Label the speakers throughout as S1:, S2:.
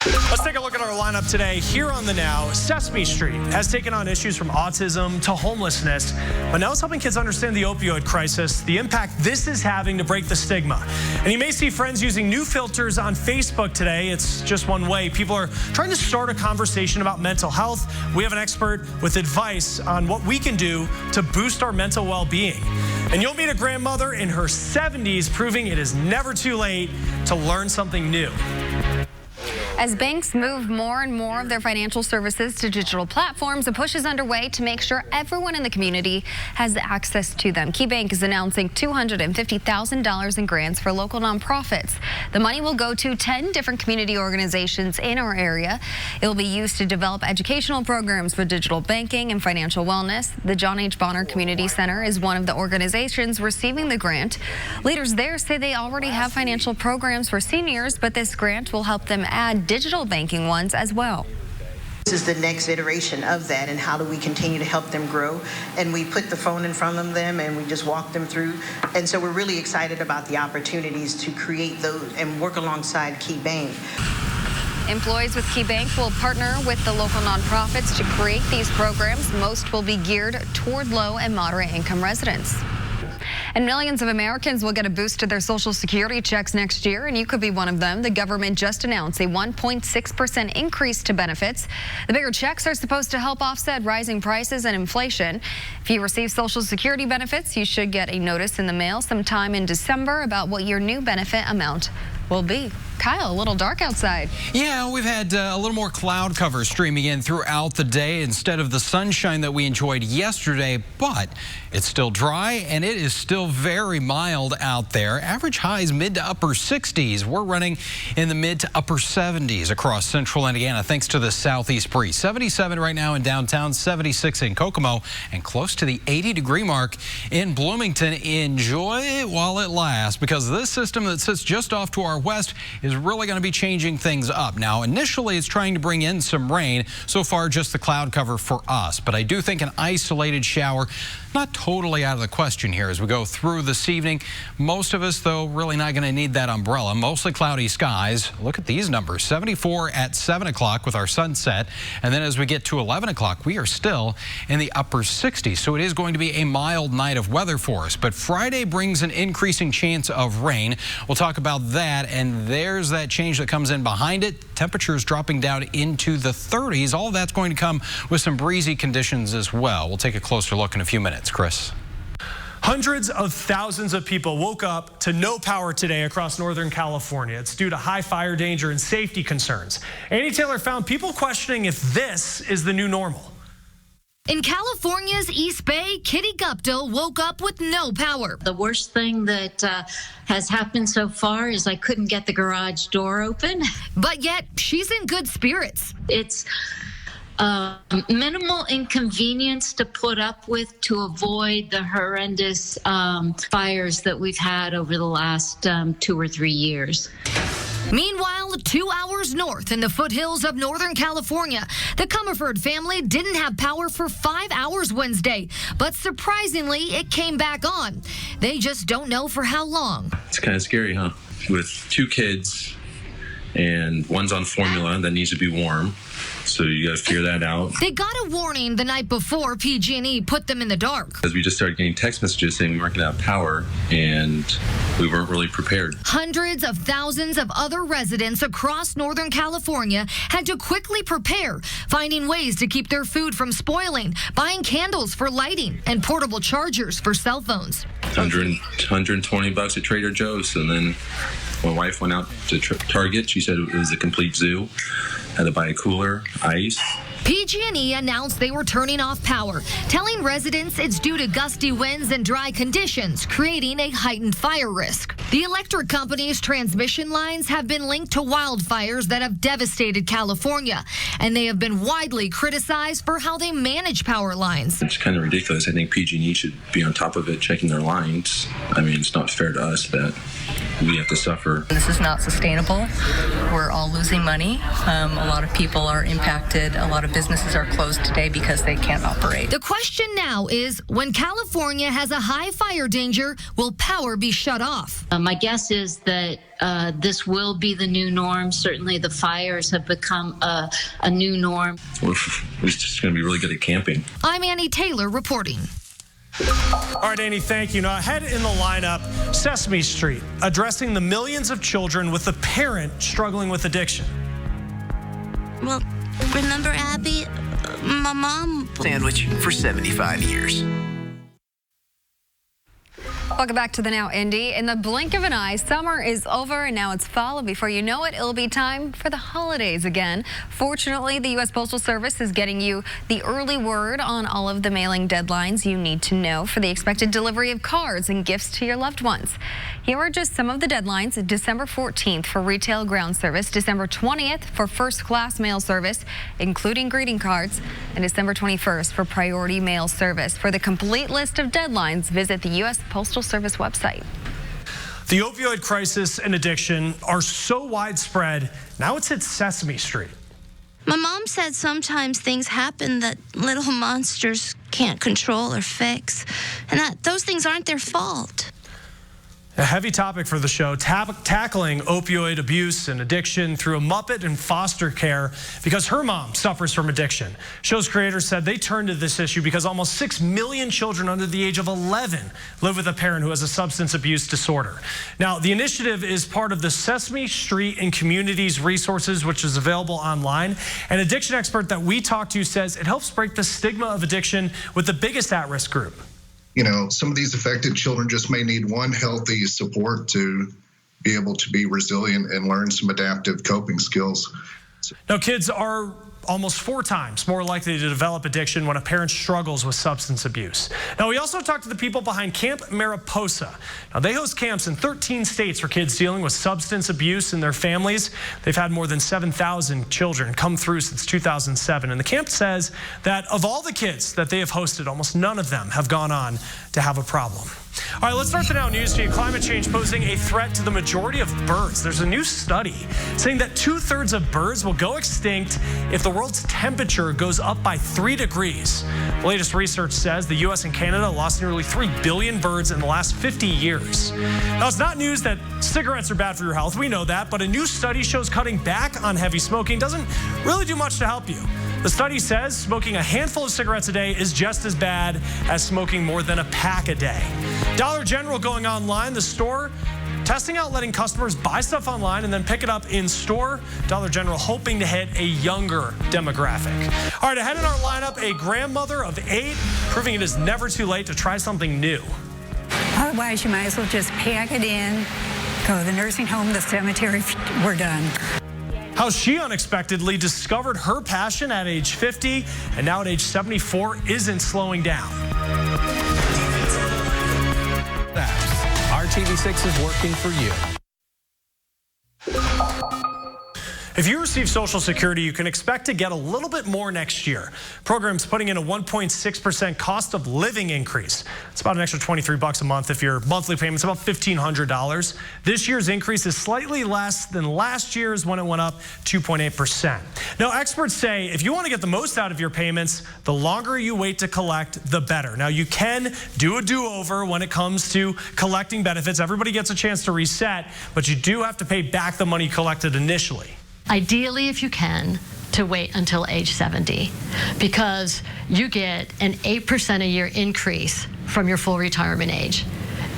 S1: Let's take a look at our lineup today. Here on The Now, Sesame Street has taken on issues from autism to homelessness, but now it's helping kids understand the opioid crisis, the impact this is having to break the stigma. And you may see friends using new filters on Facebook today. It's just one way. People are trying to start a conversation about mental health. We have an expert with advice on what we can do to boost our mental well-being. And you'll meet a grandmother in her 70s proving it is never too late to learn something new.
S2: As banks move more and more of their financial services to digital platforms, a push is underway to make sure everyone in the community has access to them. KeyBank is announcing $250,000 in grants for local nonprofits. The money will go to 10 different community organizations in our area. It will be used to develop educational programs for digital banking and financial wellness. The John H. Bonner Community Center is one of the organizations receiving the grant. Leaders there say they already have financial programs for seniors, but this grant will help them add digital banking ones as well.
S3: This is the next iteration of that, and how do we continue to help them grow? And we put the phone in front of them and we just walk them through. And so we're really excited about the opportunities to create those and work alongside KeyBank.
S2: Employees with KeyBank will partner with the local nonprofits to create these programs. Most will be geared toward low and moderate income residents. And millions of Americans will get a boost to their Social Security checks next year, and you could be one of them. The government just announced a 1.6% increase to benefits. The bigger checks are supposed to help offset rising prices and inflation. If you receive Social Security benefits, you should get a notice in the mail sometime in December about what your new benefit amount will be. Kyle, a little dark outside.
S4: Yeah, we've had a little more cloud cover streaming in throughout the day instead of the sunshine that we enjoyed yesterday, but it's still dry and it is still very mild out there. Average highs mid to upper 60s. We're running in the mid to upper 70s across central Indiana thanks to the southeast breeze. 77 right now in downtown, 76 in Kokomo, and close to the 80-degree mark in Bloomington. Enjoy it while it lasts, because this system that sits just off to our west is really going to be changing things up. Now, initially, it's trying to bring in some rain. So far, just the cloud cover for us. But I do think an isolated shower, not totally out of the question here as we go through this evening. Most of us, though, really not going to need that umbrella. Mostly cloudy skies. Look at these numbers. 74 at 7 o'clock with our sunset. And then as we get to 11 o'clock, we are still in the upper 60s. So it is going to be a mild night of weather for us. But Friday brings an increasing chance of rain. We'll talk about that. And there's that change that comes in behind it. Temperatures dropping down into the 30s. All of that's going to come with some breezy conditions as well. We'll take a closer look in a few minutes. Chris.
S1: Hundreds of thousands of people woke up to no power today across Northern California. It's due to high fire danger and safety concerns. Annie Taylor found people questioning if this is the new normal.
S5: In California's East Bay, Kitty Guptill woke up with no power.
S6: The worst thing that has happened so far is I couldn't get the garage door open.
S5: But yet, she's in good spirits.
S6: It's minimal inconvenience to put up with to avoid the horrendous fires that we've had over the last 2 or 3 years.
S5: Meanwhile, 2 hours north in the foothills of Northern California, the Comerford family didn't have power for 5 hours Wednesday, but surprisingly, it came back on. They just don't know for how long.
S7: It's kind of scary, huh? With 2 kids, and one's on formula that needs to be warm. So you got to figure that out.
S5: They got a warning the night before PG&E put them in the dark.
S7: As we just started getting text messages saying we weren't going to have power, and we weren't really prepared.
S5: Hundreds of thousands of other residents across Northern California had to quickly prepare, finding ways to keep their food from spoiling, buying candles for lighting, and portable chargers for cell phones.
S7: $120 at Trader Joe's, and then my wife went out to Target. She said it was a complete zoo. Had to buy a cooler, ice.
S5: PG&E announced they were turning off power, telling residents it's due to gusty winds and dry conditions, creating a heightened fire risk. The electric company's transmission lines have been linked to wildfires that have devastated California, and they have been widely criticized for how they manage power lines.
S7: It's kind of ridiculous. I think PG&E should be on top of it, checking their lines. I mean, it's not fair to us that we have to suffer.
S8: This is not sustainable. We're all losing money. A lot of people are impacted. A lot of businesses are closed today because they can't operate.
S5: The question now is, when California has a high fire danger, will power be shut off?
S6: My guess is that this will be the new norm. Certainly the fires have become a new norm.
S7: We're just going to be really good at camping.
S5: I'm Annie Taylor reporting.
S1: All right, Annie, thank you. Now, ahead in the lineup, Sesame Street, addressing the millions of children with a parent struggling with addiction.
S9: Well, remember, Abby? My mom...
S10: Sandwich for 75 years.
S2: Welcome back to the Now Indy. In the blink of an eye, summer is over and now it's fall. And before you know it, it'll be time for the holidays again. Fortunately, the U.S. Postal Service is getting you the early word on all of the mailing deadlines you need to know for the expected delivery of cards and gifts to your loved ones. Here are just some of the deadlines. December 14th for retail ground service, December 20th for first class mail service, including greeting cards, and December 21st for priority mail service. For the complete list of deadlines, visit the U.S. Postal Service website.
S1: The opioid crisis and addiction are so widespread, now it's hit Sesame Street.
S9: My mom said sometimes things happen that little monsters can't control or fix, and that those things aren't their fault.
S1: A heavy topic for the show, tackling opioid abuse and addiction through a Muppet and foster care because her mom suffers from addiction. Show's creators said they turned to this issue because almost 6 million children under the age of 11 live with a parent who has a substance abuse disorder. Now, the initiative is part of the Sesame Street and Communities Resources, which is available online. An addiction expert that we talked to says it helps break the stigma of addiction with the biggest at-risk group.
S11: You know, some of these affected children just may need one healthy support to be able to be resilient and learn some adaptive coping skills.
S1: Now, kids are almost 4 times more likely to develop addiction when a parent struggles with substance abuse. Now, we also talked to the people behind Camp Mariposa. Now, they host camps in 13 states for kids dealing with substance abuse in their families. They've had more than 7,000 children come through since 2007. And the camp says that of all the kids that they have hosted, almost none of them have gone on to have a problem. All right, let's start the Now News feed. Climate change posing a threat to the majority of birds. There's a new study saying that 2/3 of birds will go extinct if the world's temperature goes up by 3 degrees. The latest research says the U.S. and Canada lost nearly 3 billion birds in the last 50 years. Now, it's not news that cigarettes are bad for your health. We know that, but a new study shows cutting back on heavy smoking doesn't really do much to help you. The study says smoking a handful of cigarettes a day is just as bad as smoking more than a pack a day. Dollar General going online, the store testing out letting customers buy stuff online and then pick it up in store. Dollar General hoping to hit a younger demographic. All right, ahead in our lineup, a grandmother of 8 proving it is never too late to try something new.
S12: Otherwise, you might as well just pack it in, go to the nursing home, the cemetery, we're done.
S1: How she unexpectedly discovered her passion at age 50 and now at age 74 isn't slowing down.
S4: RTV6 is working for you.
S1: If you receive Social Security, you can expect to get a little bit more next year. Program's putting in a 1.6% cost of living increase. It's about an extra $23 a month if your monthly payment's about $1,500. This year's increase is slightly less than last year's when it went up 2.8%. Now, experts say if you want to get the most out of your payments, the longer you wait to collect, the better. Now, you can do a do-over when it comes to collecting benefits. Everybody gets a chance to reset, but you do have to pay back the money collected initially.
S13: Ideally, if you can, to wait until age 70, because you get an 8% a year increase from your full retirement age,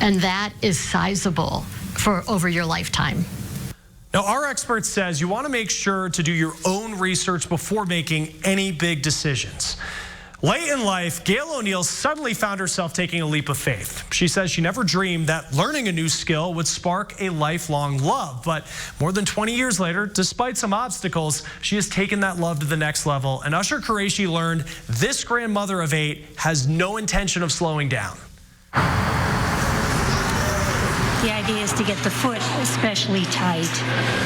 S13: and that is sizable for over your lifetime.
S1: Now, our expert says you want to make sure to do your own research before making any big decisions. Late in life, Gail O'Neill suddenly found herself taking a leap of faith. She says she never dreamed that learning a new skill would spark a lifelong love. But more than 20 years later, despite some obstacles, she has taken that love to the next level. And Usher Qureshi learned this grandmother of 8 has no intention of slowing down.
S12: The idea is to get the foot especially tight,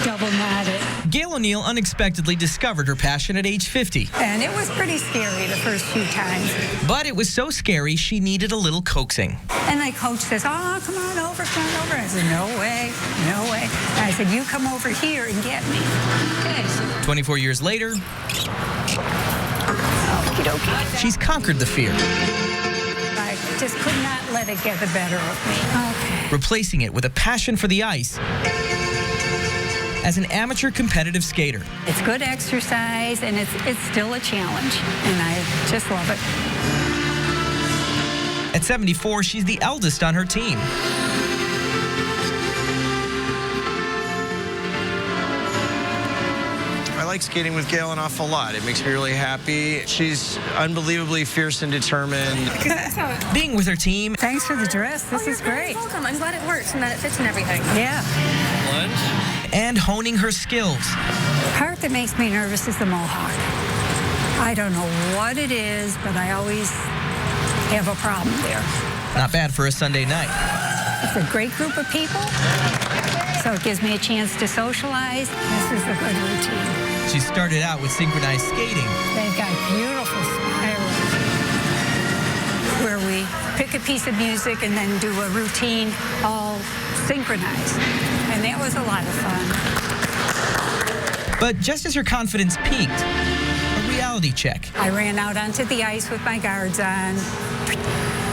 S12: double knotted.
S14: Gail O'Neill unexpectedly discovered her passion at age 50.
S12: And it was pretty scary the first few times.
S14: But it was so scary, she needed a little coaxing.
S12: And my coach says, oh, come on over, come on over. I said, no way, no way. And I said, you come over here and get me. Okay.
S14: 24 years later,
S12: Okie dokie.
S14: She's conquered the fear,
S12: I just could not let it get the better of me. Okay.
S14: replacing it with a passion for the ice as an amateur competitive skater.
S12: It's good exercise, and it's still a challenge, and I just love it.
S14: At 74, she's the eldest on her team.
S15: I like skating with Gail an awful lot. It makes me really happy. She's unbelievably fierce and determined.
S14: Being with her team.
S12: Thanks for the dress. This is great.
S16: Welcome. I'm glad it works and that it fits and everything.
S12: Yeah.
S15: Lunch?
S14: And honing her skills.
S12: The part that makes me nervous is the mohawk. I don't know what it is, but I always have a problem there.
S14: Not bad for a Sunday night.
S12: It's a great group of people, so it gives me a chance to socialize. This is a good routine.
S14: She started out with synchronized skating.
S12: They've got beautiful spirals where we pick a piece of music and then do a routine all synchronized. And that was a lot of fun.
S14: But just as her confidence peaked, a reality check.
S12: I ran out onto the ice with my guards on.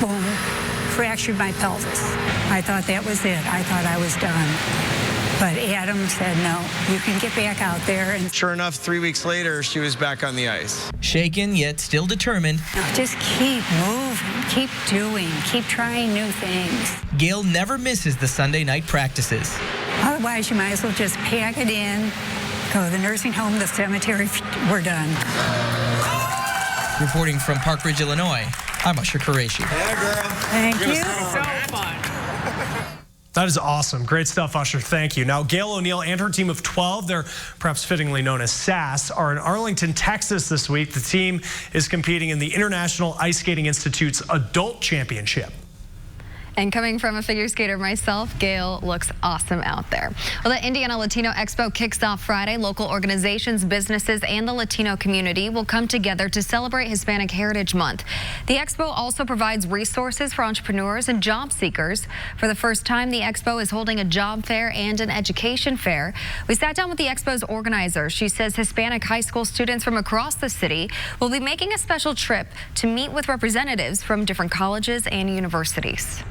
S12: Boom. Fractured my pelvis. I thought that was it. I thought I was done. But Adam said, no, you can get back out there. And
S15: Sure enough, 3 weeks later, she was back on the ice.
S14: Shaken, yet still determined.
S12: Just keep moving, keep doing, keep trying new things.
S14: Gail never misses the Sunday night practices.
S12: Otherwise, you might as well just pack it in, go to the nursing home, the cemetery, we're done.
S14: Reporting from Park Ridge, Illinois, I'm Usher Qureshi.
S15: Yeah, girl.
S12: Thank you.
S16: So fun.
S1: That is awesome. Great stuff, Usher. Thank you. Now, Gail O'Neill and her team of 12, they're perhaps fittingly known as SAS, are in Arlington, Texas this week. The team is competing in the International Ice Skating Institute's Adult Championship.
S2: And coming from a figure skater myself, Gail looks awesome out there. Well, the Indiana Latino Expo kicks off Friday. Local organizations, businesses, and the Latino community will come together to celebrate Hispanic Heritage Month. The Expo also provides resources for entrepreneurs and job seekers. For the first time, the Expo is holding a job fair and an education fair. We sat down with the Expo's organizer. She says Hispanic high school students from across the city will be making a special trip to meet with representatives from different colleges and universities.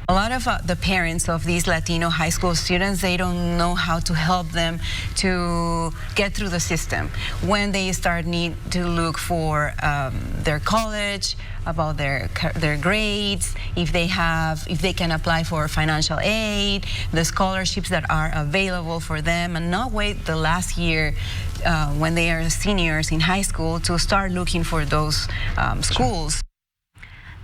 S17: A lot of the parents of these Latino high school students, they don't know how to help them to get through the system. When they start need to look for their college, about their grades, if they can apply for financial aid, the scholarships that are available for them, and not wait the last year when they are seniors in high school to start looking for those schools.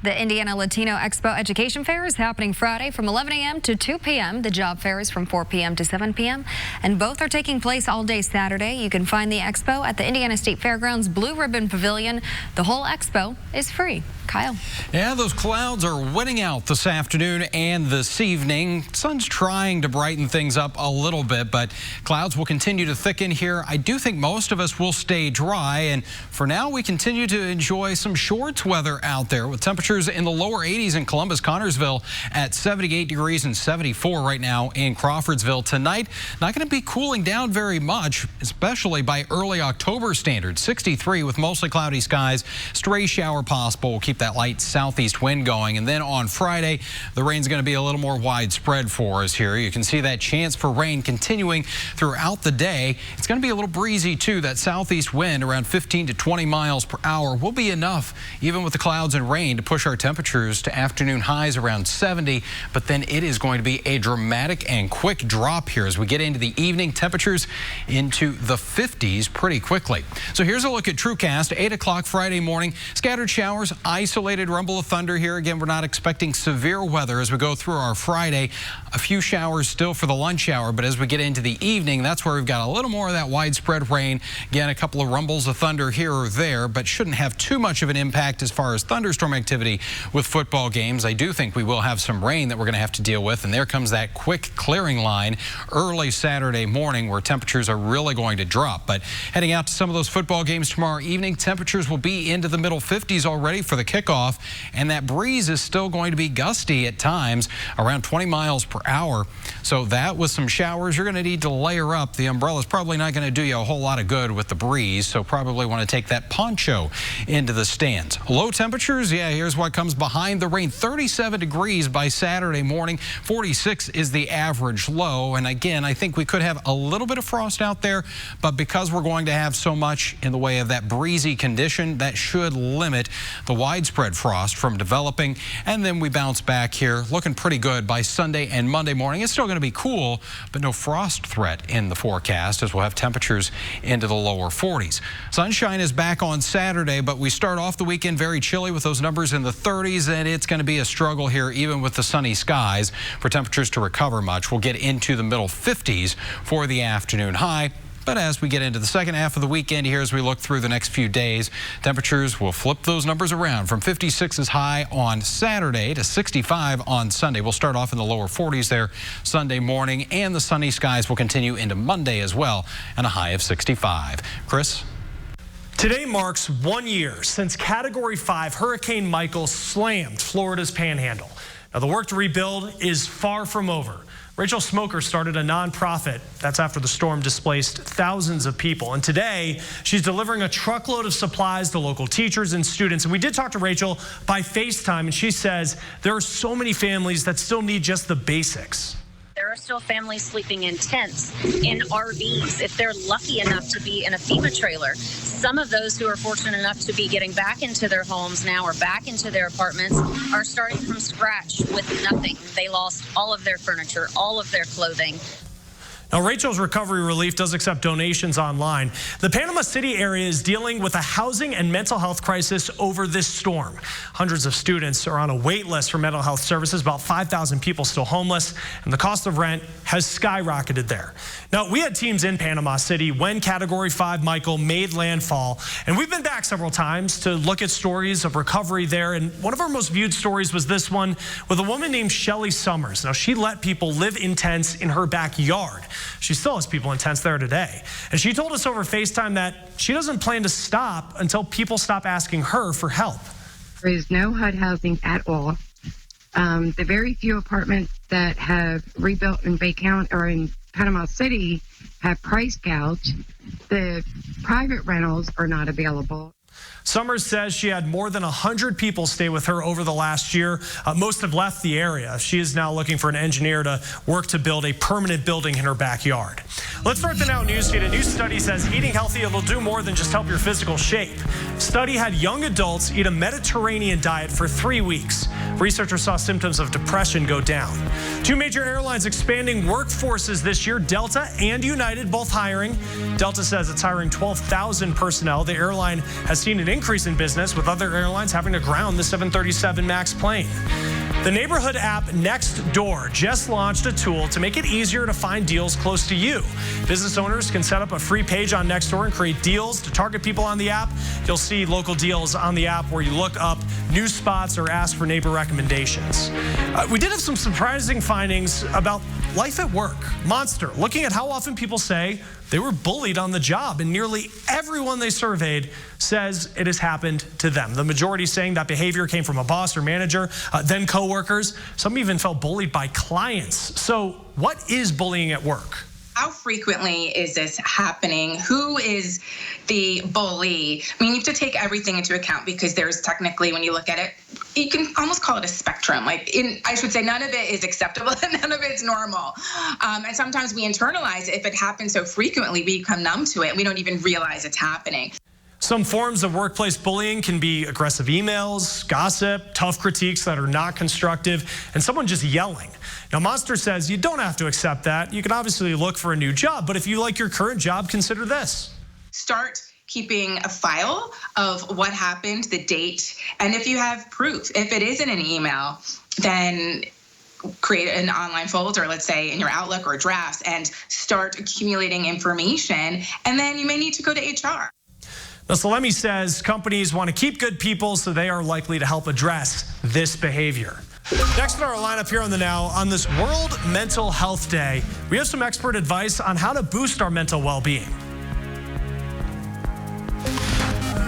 S2: The Indiana Latino Expo Education Fair is happening Friday from 11 a.m. to 2 p.m. The job fair is from 4 p.m. to 7 p.m. and both are taking place all day Saturday. You can find the expo at the Indiana State Fairgrounds Blue Ribbon Pavilion. The whole expo is free. Kyle.
S4: Yeah, those clouds are winning out this afternoon and this evening. Sun's trying to brighten things up a little bit, but clouds will continue to thicken here. I do think most of us will stay dry, and for now we continue to enjoy some shorts weather out there with temperatures in the lower 80s in Columbus, Connorsville at 78 degrees and 74 right now in Crawfordsville. Tonight, not going to be cooling down very much, especially by early October standards. 63 with mostly cloudy skies, stray shower possible. We'll keep that light southeast wind going. And then on Friday, the rain's going to be a little more widespread for us here. You can see that chance for rain continuing throughout the day. It's going to be a little breezy too. That southeast wind around 15 to 20 miles per hour will be enough, even with the clouds and rain, to push our temperatures to afternoon highs around 70. But then it is going to be a dramatic and quick drop here as we get into the evening. Temperatures into the 50s pretty quickly. So here's a look at TrueCast. 8 o'clock Friday morning. Scattered showers, isolated rumble of thunder here. Again, we're not expecting severe weather as we go through our Friday. A few showers still for the lunch hour, but as we get into the evening, that's where we've got a little more of that widespread rain. Again, a couple of rumbles of thunder here or there, but shouldn't have too much of an impact as far as thunderstorm activity with football games. I do think we will have some rain that we're going to have to deal with, and there comes that quick clearing line early Saturday morning where temperatures are really going to drop. But heading out to some of those football games tomorrow evening, temperatures will be into the middle 50s already for the kickoff, and that breeze is still going to be gusty at times, around 20 miles per hour. So that with some showers, you're going to need to layer up. The umbrella is probably not going to do you a whole lot of good with the breeze, so probably want to take that poncho into the stands. Low temperatures, yeah, here's what comes behind the rain. 37 degrees by Saturday morning. 46 is the average low. And again, I think we could have a little bit of frost out there, but because we're going to have so much in the way of that breezy condition, that should limit the widespread frost from developing. And then we bounce back here, looking pretty good by Sunday and Monday morning. It's still going to be cool, but no frost threat in the forecast, as we'll have temperatures into the lower 40s. Sunshine is back on Saturday, but we start off the weekend very chilly with those numbers in the 30s, and it's going to be a struggle here even with the sunny skies for temperatures to recover much. We'll get into the middle 50s for the afternoon high. But as we get into the second half of the weekend here, as we look through the next few days, temperatures will flip those numbers around from 56 as high on Saturday to 65 on Sunday. We'll start off in the lower 40s there Sunday morning, and the sunny skies will continue into Monday as well, and a high of 65. Chris?
S1: Today marks 1 year since Category 5 Hurricane Michael slammed Florida's Panhandle. Now, the work to rebuild is far from over. Rachel Smoker started a nonprofit. That's after the storm displaced thousands of people. And today, she's delivering a truckload of supplies to local teachers and students. And we did talk to Rachel by FaceTime, and she says there are so many families that still need just the basics.
S18: There are still families sleeping in tents, in RVs, if they're lucky enough to be in a FEMA trailer. Some of those who are fortunate enough to be getting back into their homes now or back into their apartments are starting from scratch with nothing. They lost all of their furniture, all of their clothing.
S1: Now, Rachel's Recovery Relief does accept donations online. The Panama City area is dealing with a housing and mental health crisis over this storm. Hundreds of students are on a wait list for mental health services, about 5,000 people still homeless, and the cost of rent has skyrocketed there. Now, we had teams in Panama City when Category 5 Michael made landfall, and we've been back several times to look at stories of recovery there, and one of our most viewed stories was this one with a woman named Shelly Summers. Now, she let people live in tents in her backyard. She still has people in tents there today. And she told us over FaceTime that she doesn't plan to stop until people stop asking her for help.
S19: There is no HUD housing at all. The very few apartments that have rebuilt in Bay County or in Panama City have price gouged. The private rentals are not available.
S1: Summers says she had more than 100 people stay with her over the last year. Most have left the area. She is now looking for an engineer to work to build a permanent building in her backyard. Let's start the Now newsfeed. A new study says eating healthy will do more than just help your physical shape. Study had young adults eat a Mediterranean diet for 3 weeks. Researchers saw symptoms of depression go down. Two major airlines expanding workforces this year, Delta and United, both hiring. Delta says it's hiring 12,000 personnel. The airline has seen an increase in business, with other airlines having to ground the 737 MAX plane. The neighborhood app Nextdoor just launched a tool to make it easier to find deals close to you. Business owners can set up a free page on Nextdoor and create deals to target people on the app. You'll see local deals on the app where you look up new spots or ask for neighbor recommendations. We did have some surprising findings about life at work. Monster, looking at how often people say they were bullied on the job, and nearly everyone they surveyed says it has happened to them. The majority saying that behavior came from a boss or manager, then coworkers. Some even felt bullied by clients. So what is bullying at work?
S20: How frequently is this happening? Who is the bully? I mean, you have to take everything into account, because there's technically, when you look at it, you can almost call it a spectrum. I should say none of it is acceptable and none of it's normal. And sometimes we internalize it. If it happens so frequently, we become numb to it and we don't even realize it's happening.
S1: Some forms of workplace bullying can be aggressive emails, gossip, tough critiques that are not constructive, and someone just yelling. Now, Monster says you don't have to accept that. You can obviously look for a new job, but if you like your current job, consider this.
S20: Start keeping a file of what happened, the date, and if you have proof. If it isn't an email, then create an online folder, let's say in your Outlook or drafts, and start accumulating information, and then you may need to go to HR.
S1: Now, Salemi says companies want to keep good people, so they are likely to help address this behavior. Next in our lineup here on The Now, on this World Mental Health Day, we have some expert advice on how to boost our mental well-being.